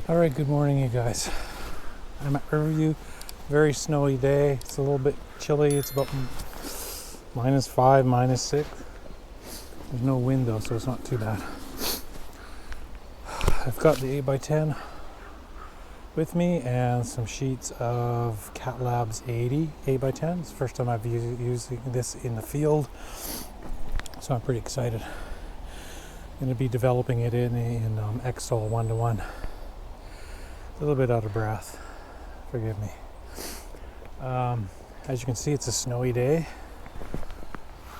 Alright, good morning you guys. I'm at Riverview. Very snowy day. It's a little bit chilly. It's about -5, -6. There's no wind though, so it's not too bad. I've got the 8x10 with me and some sheets of CatLABS 80 8x10. It's the first time I've using this in the field, so I'm pretty excited. I'm going to be developing it in XSOL 1:1. A little bit out of breath, forgive me. As you can see, it's a snowy day.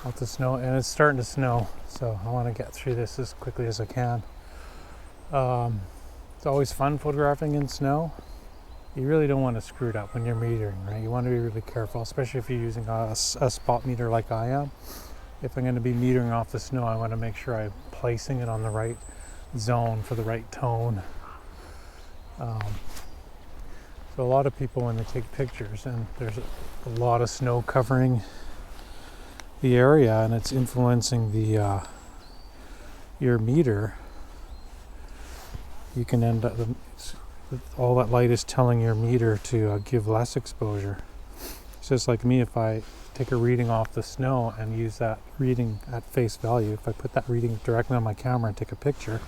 Lots of snow, and it's starting to snow, so I want to get through this as quickly as I can. It's always fun photographing in snow. You really don't want to screw it up when you're metering, right? You want to be really careful, especially if you're using a spot meter like I am. If I'm going to be metering off the snow, I want to make sure I'm placing it on the right zone for the right tone. So a lot of people, when they take pictures and there's a lot of snow covering the area and it's influencing the your meter, you can end up all that light is telling your meter to give less exposure. It's just like me, if I take a reading off the snow and use that reading at face value, if I put that reading directly on my camera and take a picture,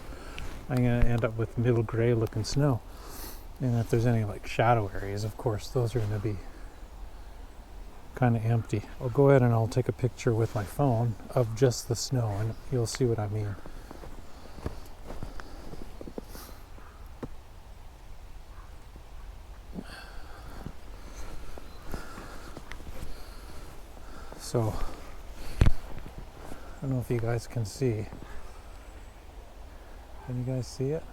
I'm going to end up with middle gray looking snow. And if there's any like shadow areas, of course, those are going to be kind of empty. I'll go ahead and I'll take a picture with my phone of just the snow and you'll see what I mean. So, I don't know if you guys can see. Can you guys see it?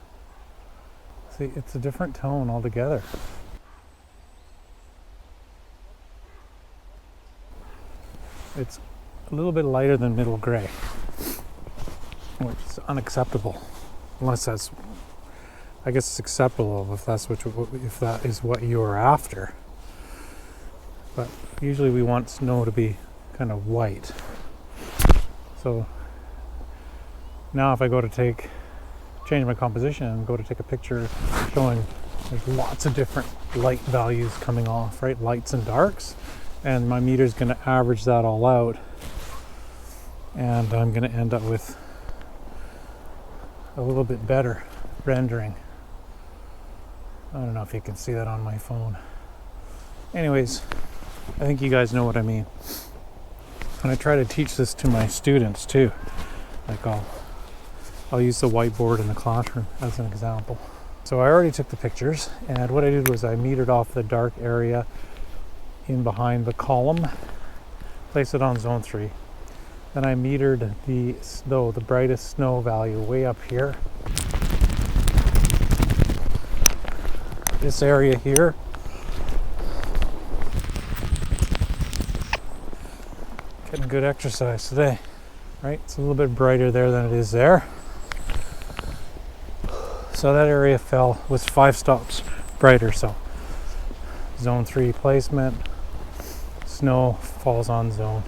See, it's a different tone altogether. It's a little bit lighter than middle gray, which is unacceptable. Unless that's, I guess it's acceptable if that is what you're after. But usually we want snow to be kind of white. So now if I go to change my composition and go to take a picture showing there's lots of different light values coming off, right? Lights and darks. And my meter's going to average that all out. And I'm going to end up with a little bit better rendering. I don't know if you can see that on my phone. Anyways, I think you guys know what I mean. And I try to teach this to my students too. Like I'll use the whiteboard in the classroom as an example. So I already took the pictures, and what I did was I metered off the dark area in behind the column, placed it on zone 3. Then I metered the snow, the brightest snow value way up here. This area here. Getting good exercise today, right? It's a little bit brighter there than it is there. So that area was 5 stops brighter. So zone 3 placement, snow falls on zone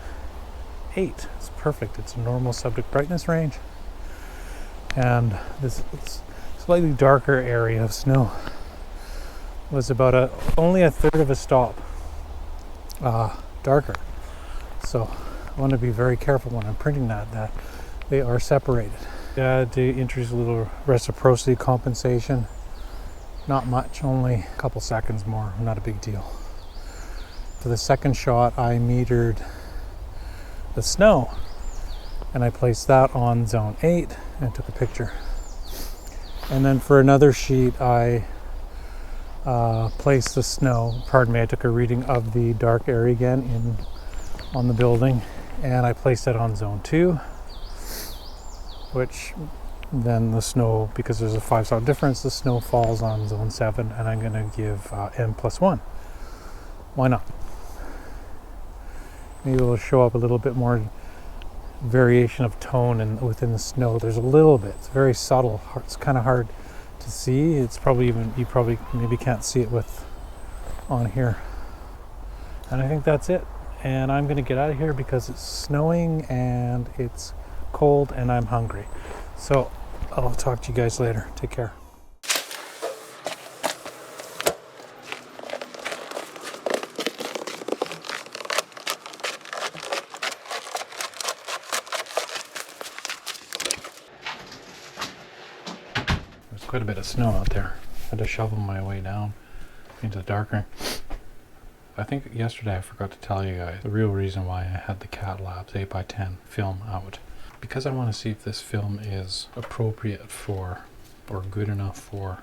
8. It's perfect. It's a normal subject brightness range. And this slightly darker area of snow was about only a third of a stop darker. So I want to be very careful when I'm printing that they are separated. To introduce a little reciprocity compensation. Not much, only a couple seconds more, not a big deal. For the second shot, I metered the snow and I placed that on zone 8 and took a picture. And then for another sheet, I placed the snow, I took a reading of the dark area again on the building, and I placed it on zone 2, which then the snow, because there's a 5-stop difference, the snow falls on zone 7, and I'm going to give n+1. Why not? Maybe it'll show up a little bit more variation of tone within the snow. There's a little bit. It's very subtle. It's kind of hard to see. It's probably you probably maybe can't see it on here. And I think that's it. And I'm going to get out of here because it's snowing and it's cold and I'm hungry. So I'll talk to you guys later. Take care. quite a bit of snow out there. I had to shovel my way down into the darkroom. I think yesterday I forgot to tell you guys the real reason why I had the CatLABS 8x10 film out. Because I want to see if this film is appropriate for, or good enough for,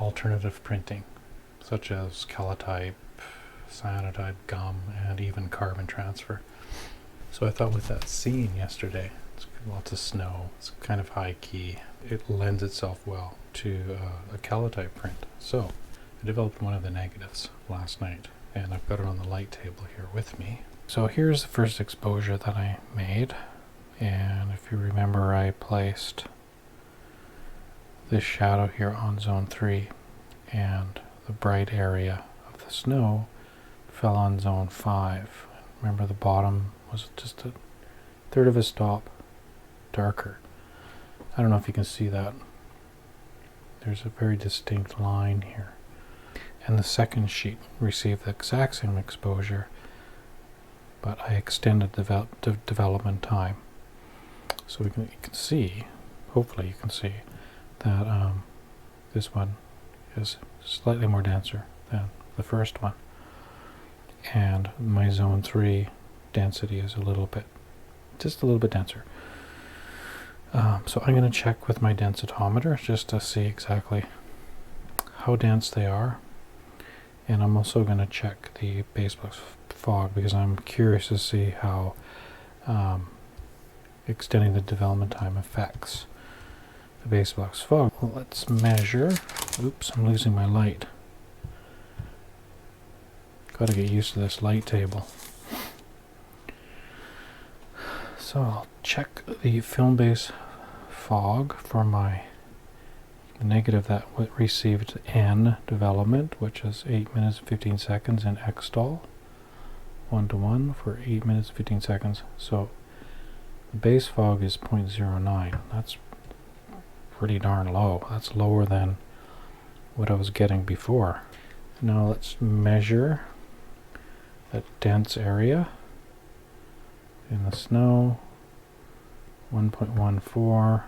alternative printing, such as Kallitype, Cyanotype, gum, and even carbon transfer. So I thought with that scene yesterday, it's lots of snow, it's kind of high key, it lends itself well to a Kallitype print. So I developed one of the negatives last night, and I've got it on the light table here with me. So here's the first exposure that I made, and if you remember, I placed this shadow here on zone 3, and the bright area of the snow fell on zone 5. Remember, the bottom was just a third of a stop darker. I don't know if you can see that. There's a very distinct line here. And the second sheet received the exact same exposure, but I extended the development time. So you can see, hopefully you can see, that this one is slightly more denser than the first one. And my zone 3 density is just a little bit denser. So I'm going to check with my densitometer just to see exactly how dense they are. And I'm also going to check the basebox fog because I'm curious to see how extending the development time affects the basebox fog. Well, let's measure. Oops, I'm losing my light. Got to get used to this light table. So I'll check the film base fog for my negative that received N development, which is 8 minutes and 15 seconds in xstall, 1:1 for 8 minutes and 15 seconds. So the base fog is 0.09. That's pretty darn low. That's lower than what I was getting before. Now let's measure that dense area in the snow, 1.14.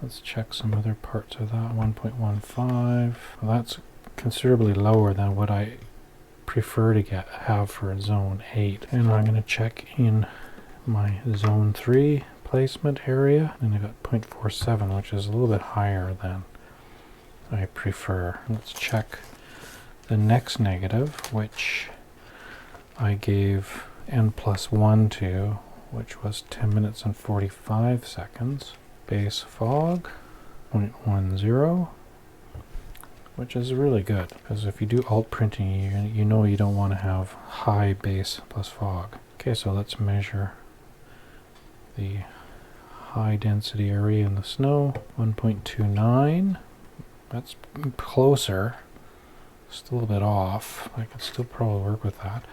Let's check some other parts of that, 1.15. Well, that's considerably lower than what I prefer to have for zone 8. And I'm going to check in my zone 3 placement area, and I got 0.47, which is a little bit higher than I prefer. Let's check the next negative, which I gave N+1 to, which was 10 minutes and 45 seconds. Base fog, 0.10, which is really good, because if you do alt printing, you know you don't want to have high base plus fog. Okay, so let's measure the high density area in the snow, 1.29. That's closer, still a bit off. I could still probably work with that.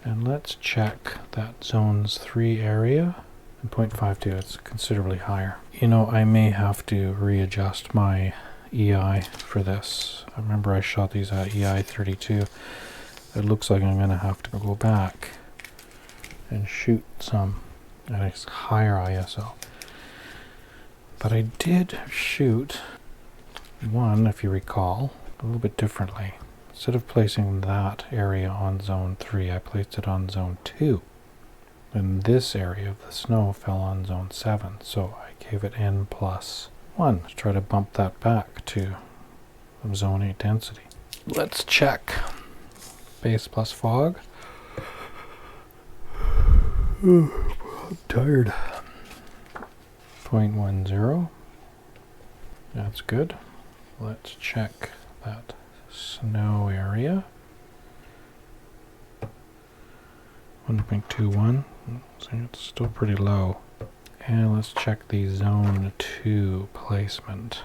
And let's check that zones 3 area, and 0.52, it's considerably higher. You know, I may have to readjust my EI for this. I remember I shot these at EI 32. It looks like I'm going to have to go back and shoot some at a higher ISO. But I did shoot one, if you recall, a little bit differently. Instead of placing that area on zone 3, I placed it on zone 2. And this area of the snow fell on zone 7, so I gave it N+1 to try to bump that back to zone 8 density. Let's check base plus fog. I'm tired. 0.10. That's good. Let's check that snow area. 1.21. So it's still pretty low. And let's check the zone 2 placement.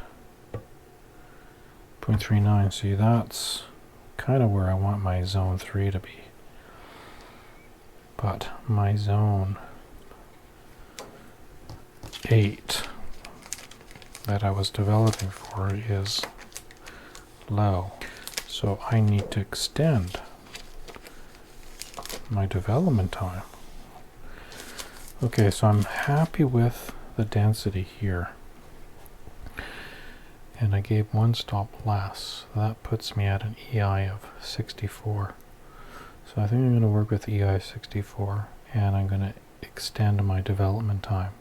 0.39. See, that's kind of where I want my zone 3 to be. But my zone 8 that I was developing for is low. So I need to extend my development time. Okay, so I'm happy with the density here. and I gave one stop less. So that puts me at an EI of 64. So I think I'm going to work with EI 64, and I'm going to extend my development time.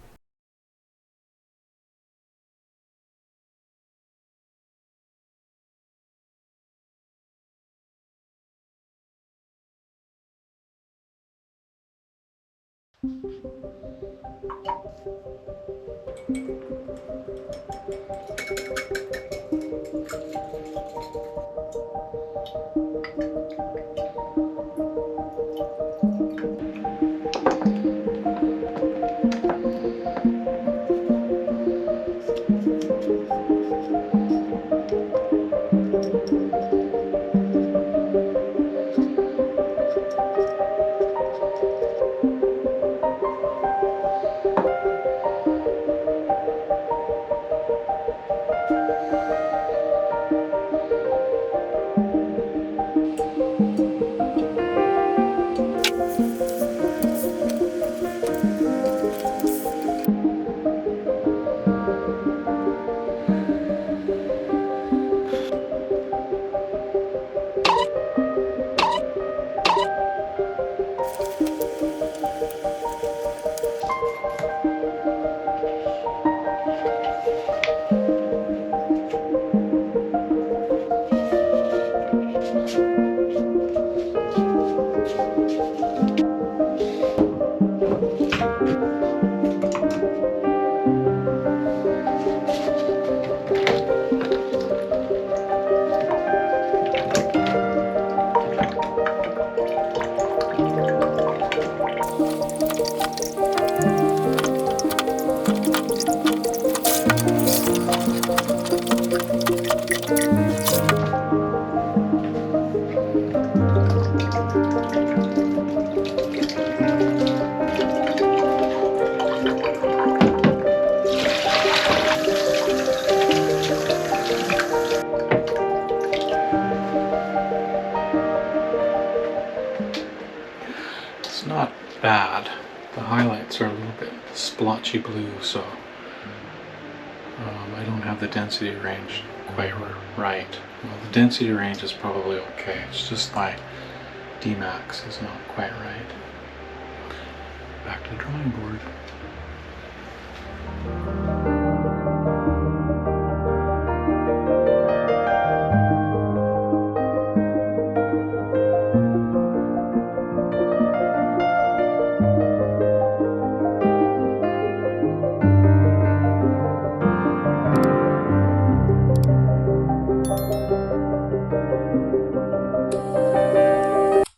It's not bad. The highlights are a little bit splotchy blue, so I don't have the density range quite right. Well, the density range is probably okay. It's just my Dmax is not quite right. Back to the drawing board.